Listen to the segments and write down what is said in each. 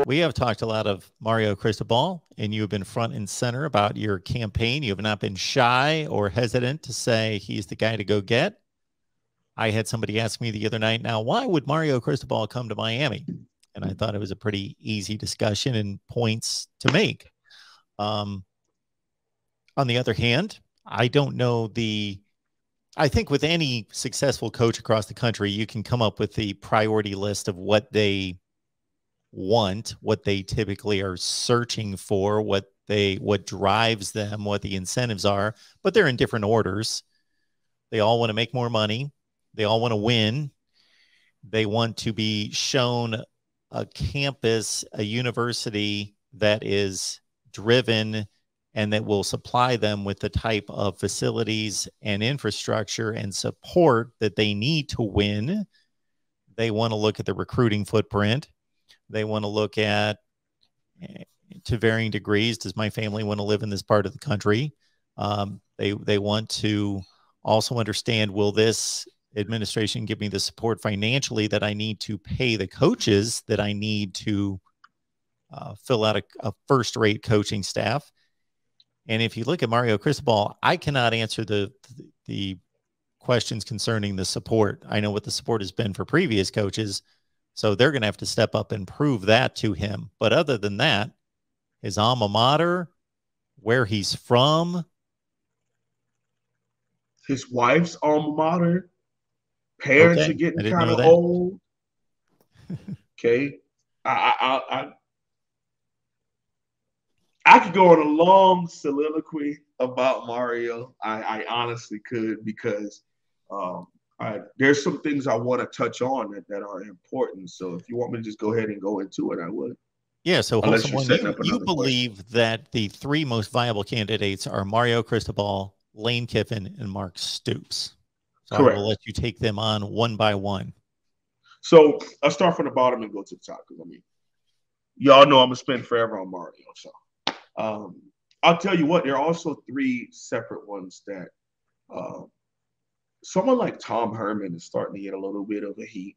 We have talked a lot of Mario Cristobal, and you have been front and center about your campaign. You have not been shy or hesitant to say he's the guy to go get. I had somebody ask me the other night, now, why would Mario Cristobal come to Miami? And I thought it was a pretty easy discussion and points to make. On the other hand, I don't know I think with any successful coach across the country, you can come up with the priority list of what they want, what they typically are searching for, what drives them, what the incentives are, but they're in different orders. They all want to make more money. They all want to win. They want to be shown a campus, a university that is driven and that will supply them with the type of facilities and infrastructure and support that they need to win. They want to look at the recruiting footprint. They want to look at, to varying degrees, does my family want to live in this part of the country? They want to also understand, will this administration give me the support financially that I need to pay the coaches that I need to fill out a first-rate coaching staff? And if you look at Mario Cristobal, I cannot answer the questions concerning the support. I know what the support has been for previous coaches, so they're going to have to step up and prove that to him. But other than that, his alma mater, where he's from, his wife's alma mater, parents are getting kind of old. Okay. I could go on a long soliloquy about Mario. I honestly could, because there's some things I want to touch on that are important. So if you want me to just go ahead and go into it, I would. Yeah, so you believe that the three most viable candidates are Mario Cristobal, Lane Kiffin, and Mark Stoops. So correct. I will let you take them on one by one. So I'll start from the bottom and go to the top, because I mean, y'all know I'm gonna spend forever on Mario. So I'll tell you what, there are also three separate ones that someone like Tom Herman is starting to get a little bit of a heat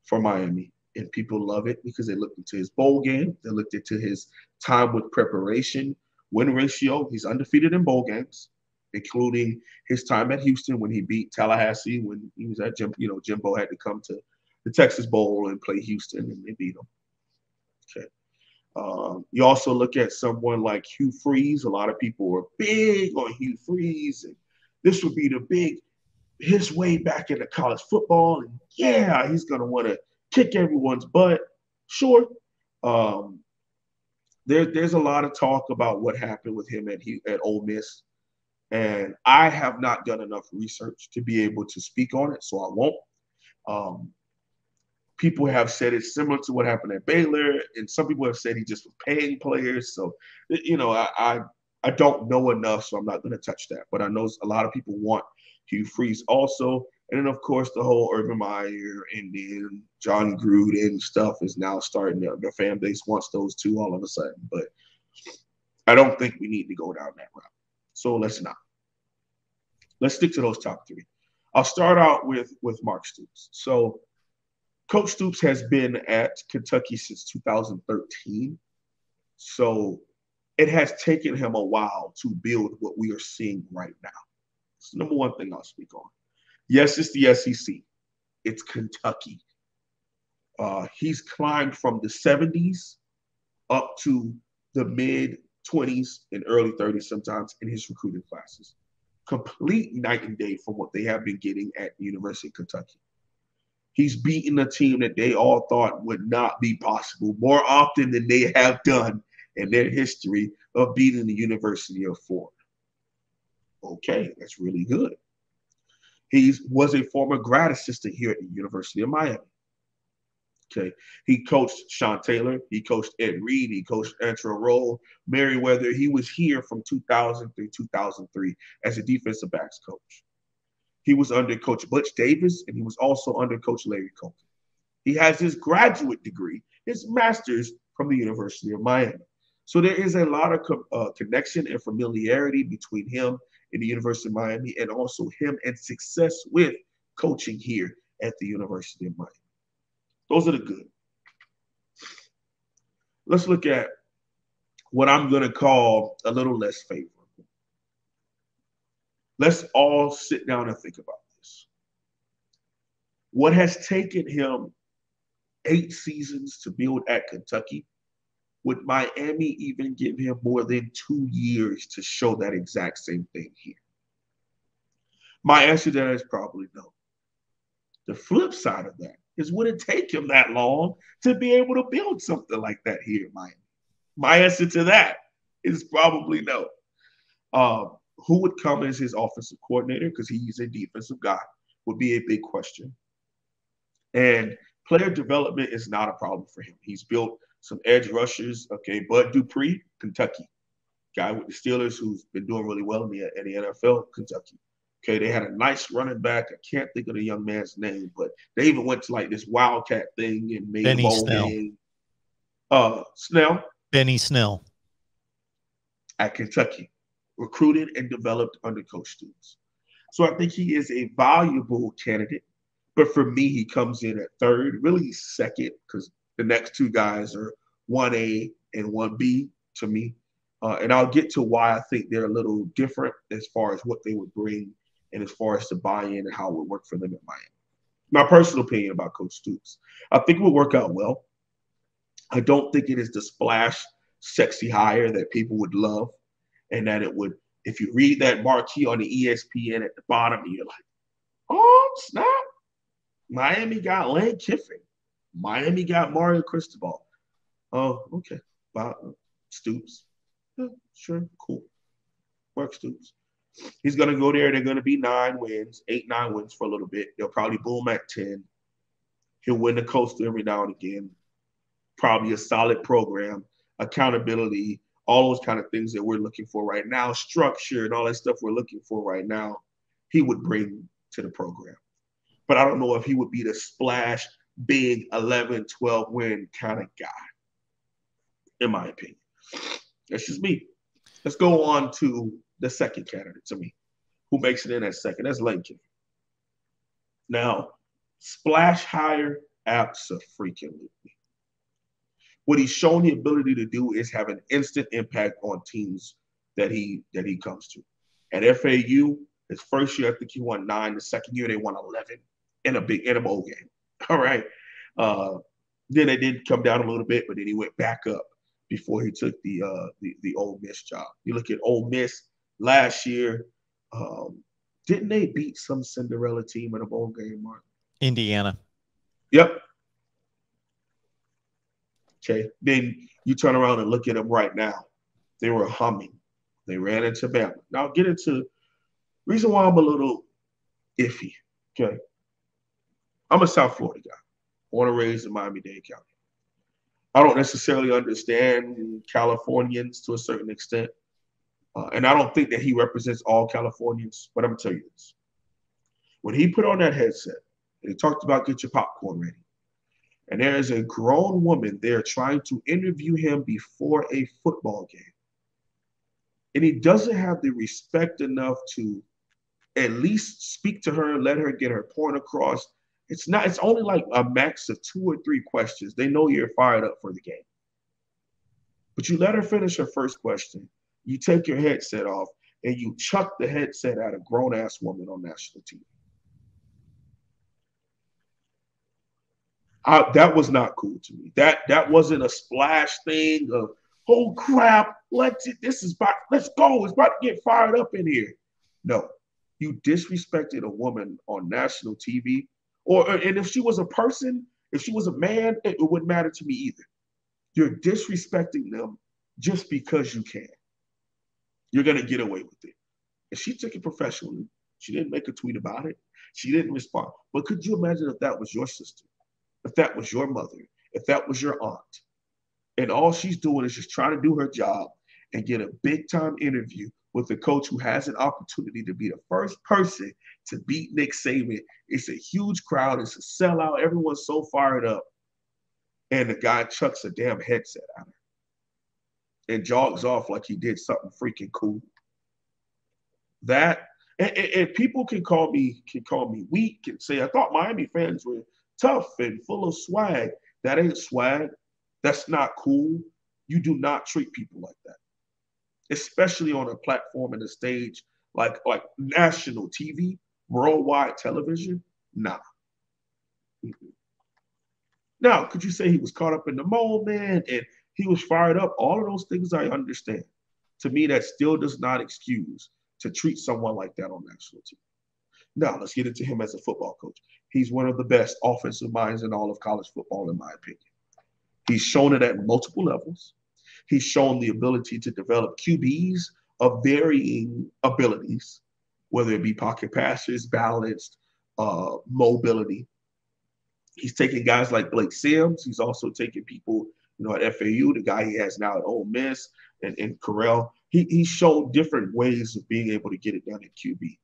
for Miami. And people love it because they looked into his bowl game. They looked into his time with preparation, win ratio. He's undefeated in bowl games, including his time at Houston when he beat Tallahassee, when he was at Jimbo had to come to the Texas Bowl and play Houston, and they beat him. Okay. You also look at someone like Hugh Freeze. A lot of people were big on Hugh Freeze, and this would be his way back into college football. And yeah, he's going to want to kick everyone's butt. Sure. There's a lot of talk about what happened with him at Ole Miss. And I have not done enough research to be able to speak on it, so I won't. People have said it's similar to what happened at Baylor, and some people have said he just was paying players. So, I don't know enough, so I'm not going to touch that. But I know a lot of people want Hugh Freeze also. And then, of course, the whole Urban Meyer and then John Gruden stuff is now starting. The fan base wants those two all of a sudden. But I don't think we need to go down that route. So let's not. Let's stick to those top three. I'll start out with Mark Stoops. So Coach Stoops has been at Kentucky since 2013. So it has taken him a while to build what we are seeing right now. It's the number one thing I'll speak on. Yes, it's the SEC. It's Kentucky. He's climbed from the 70s up to the mid-20s and early 30s sometimes in his recruiting classes. Complete night and day from what they have been getting at the University of Kentucky. He's beaten a team that they all thought would not be possible more often than they have done in their history of beating the University of Florida. Okay, that's really good. He was a former grad assistant here at the University of Miami. Okay, he coached Sean Taylor, he coached Ed Reed, he coached Antrell Roll, Merriweather. He was here from 2000 through 2003 as a defensive backs coach. He was under Coach Butch Davis, and he was also under Coach Larry Colton. He has his graduate degree, his master's from the University of Miami. So there is a lot of connection and familiarity between him and the University of Miami, and also him and success with coaching here at the University of Miami. Those are the good. let's look at what I'm going to call a little less favorable. Let's all sit down and think about this. What has taken him 8 seasons to build at Kentucky, would Miami even give him more than 2 years to show that exact same thing here? My answer to that is probably no. The flip side of that is, would it take him that long to be able to build something like that here in Miami? My answer to that is probably no. Who would come as his offensive coordinator, because he's a defensive guy, would be a big question. And player development is not a problem for him. He's built some edge rushers. Okay, Bud Dupree, Kentucky, guy with the Steelers who's been doing really well in the NFL, Kentucky. Okay, they had a nice running back. I can't think of the young man's name, but they even went to like this Wildcat thing and made Benny Snell. Snell. Benny Snell. At Kentucky, recruited and developed under Coach Stoops. So I think he is a valuable candidate. But for me, he comes in at third, really second, because the next two guys are 1A and 1B to me. And I'll get to why I think they're a little different as far as what they would bring and as far as the buy-in and how it would work for them at Miami. My personal opinion about Coach Stoops, I think it would work out well. I don't think it is the splash, sexy hire that people would love, and that it would, if you read that marquee on the ESPN at the bottom, you're like, oh, snap. Miami got Lane Kiffin. Miami got Mario Cristobal. Oh, okay. Stoops. Yeah, sure, cool. Mark Stoops. He's going to go there. They're going to be 9 wins, 8, 9 wins for a little bit. They'll probably boom at 10. He'll win the Coastal every now and again. Probably a solid program, accountability, all those kind of things that we're looking for right now, structure and all that stuff we're looking for right now, he would bring to the program. But I don't know if he would be the splash, big 11, 12 win kind of guy, in my opinion. That's just me. Let's go on to the second candidate to me, who makes it in at second. That's Lane Kiffin. Now, splash hire, abso-freaking-lutely. What he's shown the ability to do is have an instant impact on teams that he comes to. At FAU, his first year, I think he won 9. The second year, they won 11 in a bowl game. All right. Then they did come down a little bit, but then he went back up before he took the Ole Miss job. You look at Ole Miss last year. Didn't they beat some Cinderella team in a bowl game, Mark? Indiana. Yep. Okay. Then you turn around and look at them right now. They were humming. They ran into Bama. Now I'll get into reason why I'm a little iffy. Okay. I'm a South Florida guy, born and raised in Miami-Dade County. I don't necessarily understand Californians to a certain extent. And I don't think that he represents all Californians, but I'm going to tell you this. When he put on that headset and he talked about get your popcorn ready, and there is a grown woman there trying to interview him before a football game, and he doesn't have the respect enough to at least speak to her, let her get her point across. It's only like a max of 2 or 3 questions. They know you're fired up for the game. But you let her finish her first question. You take your headset off and you chuck the headset at a grown-ass woman on national TV. That was not cool to me. That wasn't a splash thing of, oh crap, let's go. It's about to get fired up in here. No, you disrespected a woman on national TV. And if she was a person, if she was a man, it wouldn't matter to me either. You're disrespecting them just because you can. You're going to get away with it. And she took it professionally. She didn't make a tweet about it. She didn't respond. But could you imagine if that was your sister, if that was your mother, if that was your aunt, and all she's doing is just trying to do her job and get a big-time interview with a coach who has an opportunity to be the first person to beat Nick Saban. It's a huge crowd. It's a sellout. Everyone's so fired up. And the guy chucks a damn headset at her and jogs off like he did something freaking cool. That, and people can call me weak and say, I thought Miami fans were tough and full of swag. That ain't swag. That's not cool. You do not treat people like that, especially on a platform and a stage like national TV, worldwide television. Nah. Now, could you say he was caught up in the moment and he was fired up? All of those things I understand. To me, that still does not excuse to treat someone like that on national TV. Now, let's get into him as a football coach. He's one of the best offensive minds in all of college football, in my opinion. He's shown it at multiple levels. He's shown the ability to develop QBs of varying abilities, whether it be pocket passers, balanced, mobility. He's taking guys like Blake Sims. He's also taking people, at FAU, the guy he has now at Ole Miss, and Corral. He's shown different ways of being able to get it done at QB.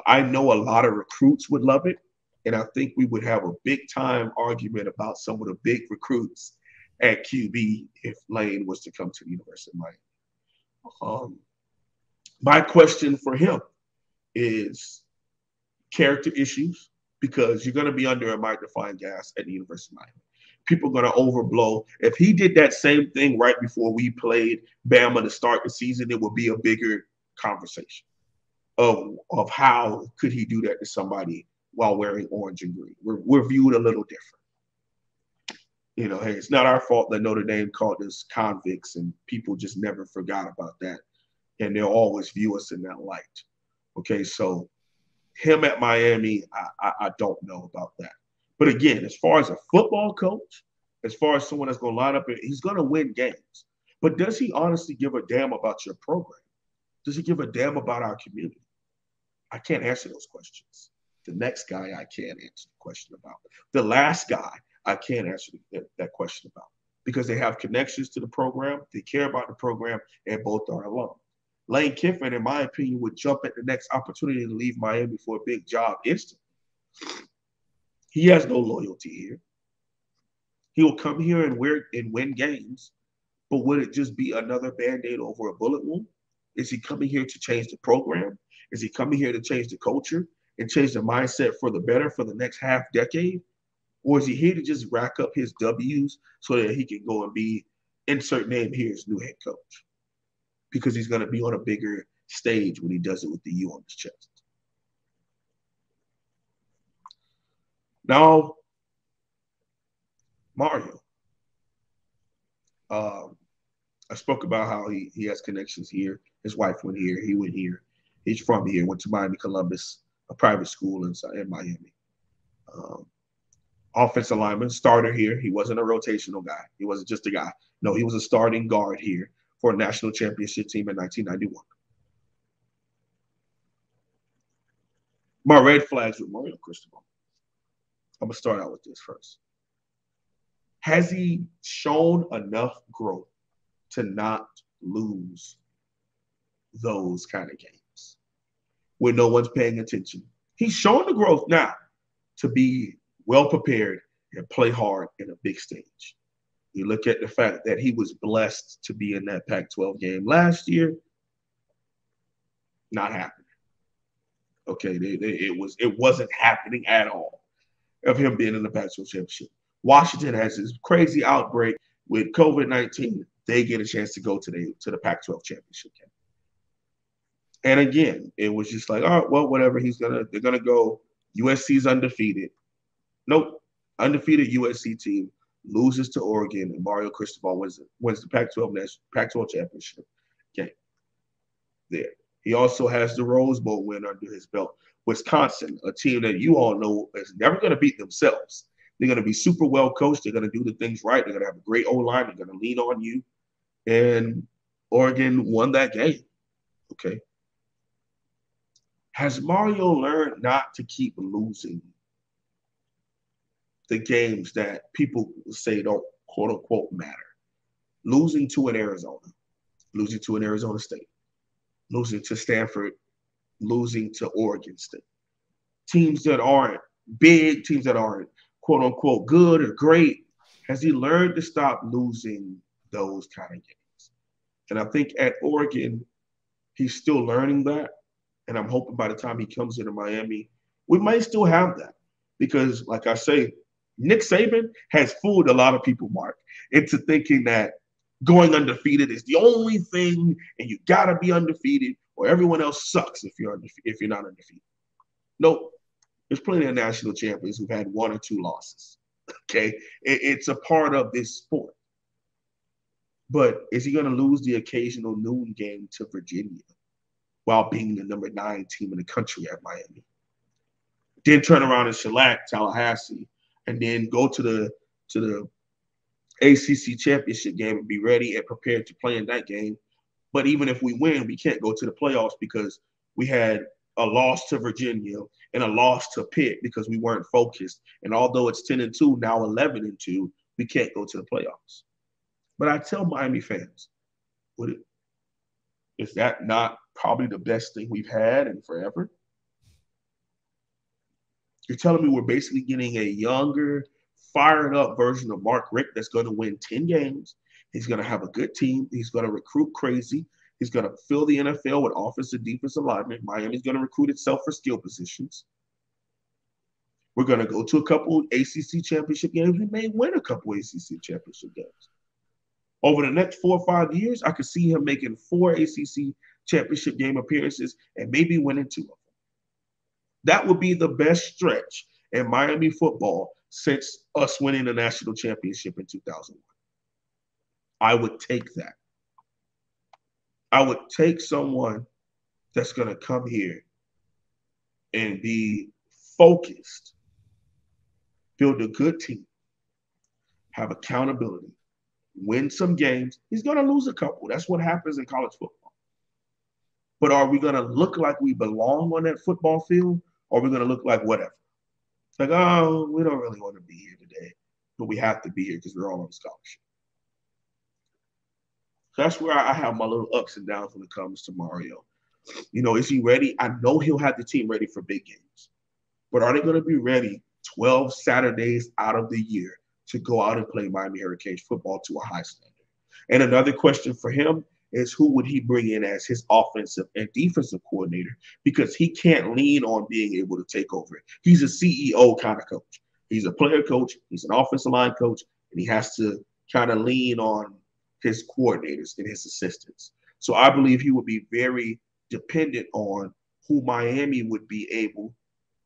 I know a lot of recruits would love it, and I think we would have a big time argument about some of the big recruits at QB if Lane was to come to the University of Miami. My question for him is character issues, because you're going to be under a magnifying gas at the University of Miami. People are going to overblow. If he did that same thing right before we played Bama to start the season, it would be a bigger conversation of how could he do that to somebody while wearing orange and green. We're viewed a little different. Hey, it's not our fault that Notre Dame called us convicts, and people just never forgot about that. And they'll always view us in that light. Okay, so him at Miami, I don't know about that. But again, as far as a football coach, as far as someone that's going to line up, he's going to win games. But does he honestly give a damn about your program? Does he give a damn about our community? I can't answer those questions. The next guy I can't answer the question about. The last guy I can't answer that question about, because they have connections to the program, they care about the program, and both are alum. Lane Kiffin, in my opinion, would jump at the next opportunity to leave Miami for a big job instantly. He has no loyalty here. He will come here and win games, but would it just be another Band-Aid over a bullet wound? Is he coming here to change the program? Is he coming here to change the culture and change the mindset for the better for the next half decade? Or is he here to just rack up his W's so that he can go and be, insert name here, as new head coach? Because he's going to be on a bigger stage when he does it with the U on his chest. Now, Mario. I spoke about how he has connections here. His wife went here. He went here. He's from here. Went to Miami Columbus, a private school in Miami. Offensive lineman, starter here. He wasn't a rotational guy. He wasn't just a guy. No, he was a starting guard here for a national championship team in 1991. My red flags with Mario Cristobal. I'm going to start out with this first. Has he shown enough growth to not lose those kind of games when no one's paying attention? He's shown the growth now to be well prepared and play hard in a big stage. You look at the fact that he was blessed to be in that Pac-12 game last year, not happening. Okay, it wasn't happening at all of him being in the Pac-12 championship. Washington has this crazy outbreak with COVID-19. They get a chance to go to the Pac-12 championship game. And again, it was just like, oh, well, whatever. They're gonna go. USC's undefeated. Nope, undefeated USC team loses to Oregon, and Mario Cristobal wins the Pac-12 championship game. There. He also has the Rose Bowl win under his belt. Wisconsin, a team that you all know is never going to beat themselves. They're going to be super well coached. They're going to do the things right. They're going to have a great O-line. They're going to lean on you. And Oregon won that game. Okay. Has Mario learned not to keep losing the games that people say don't, quote unquote, matter? Losing to an Arizona, losing to an Arizona State, losing to Stanford, losing to Oregon State. Teams that aren't big, teams that aren't, quote unquote, good or great. Has he learned to stop losing those kind of games? And I think at Oregon, he's still learning that. And I'm hoping by the time he comes into Miami, we might still have that. Because, like I say, Nick Saban has fooled a lot of people, Mark, into thinking that Going undefeated is the only thing, and you gotta be undefeated, or everyone else sucks if you're not undefeated. Nope. There's plenty of national champions who've had one or two losses. Okay, it's a part of this sport. But is he going to lose the occasional noon game to Virginia while being the number 9 team in the country at Miami? Then turn around and shellac Tallahassee, and then go to the ACC championship game and be ready and prepared to play in that game. But even if we win, we can't go to the playoffs because we had a loss to Virginia and a loss to Pitt because we weren't focused. And although it's 10-2, now 11-2, we can't go to the playoffs. But I tell Miami fans, is that not probably the best thing we've had in forever? You're telling me we're basically getting a younger, fired up version of Mark Richt that's going to win 10 games. He's going to have a good team. He's going to recruit crazy. He's going to fill the NFL with offensive, defensive linemen. Miami's going to recruit itself for skill positions. We're going to go to a couple ACC championship games. We may win a couple ACC championship games. Over the next 4 or 5 years, I could see him making 4 ACC championship game appearances and maybe winning 2 of them. That would be the best stretch in Miami football since us winning the national championship in 2001. I would take that. I would take someone that's going to come here and be focused, build a good team, have accountability, win some games. He's going to lose a couple. That's what happens in college football. But are we going to look like we belong on that football field, or are we going to look like whatever? Like, oh, we don't really want to be here today, but we have to be here because we're all on scholarship. So that's where I have my little ups and downs when it comes to Mario. Is he ready? I know he'll have the team ready for big games, but are they going to be ready 12 Saturdays out of the year to go out and play Miami Hurricanes football to a high standard? And another question for him is, who would he bring in as his offensive and defensive coordinator? Because he can't lean on being able to take over. He's a CEO kind of coach. He's a player coach. He's an offensive line coach, and he has to kind of lean on his coordinators and his assistants. So I believe he would be very dependent on who Miami would be able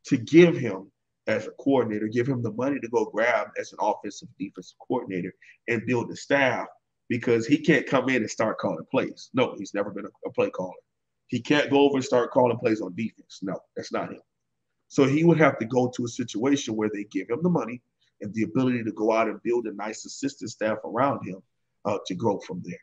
to give him as a coordinator, give him the money to go grab as an offensive defensive coordinator and build the staff, because he can't come in and start calling plays. No, he's never been a play caller. He can't go over and start calling plays on defense. No, that's not him. So he would have to go to a situation where they give him the money and the ability to go out and build a nice assistant staff around him to grow from there.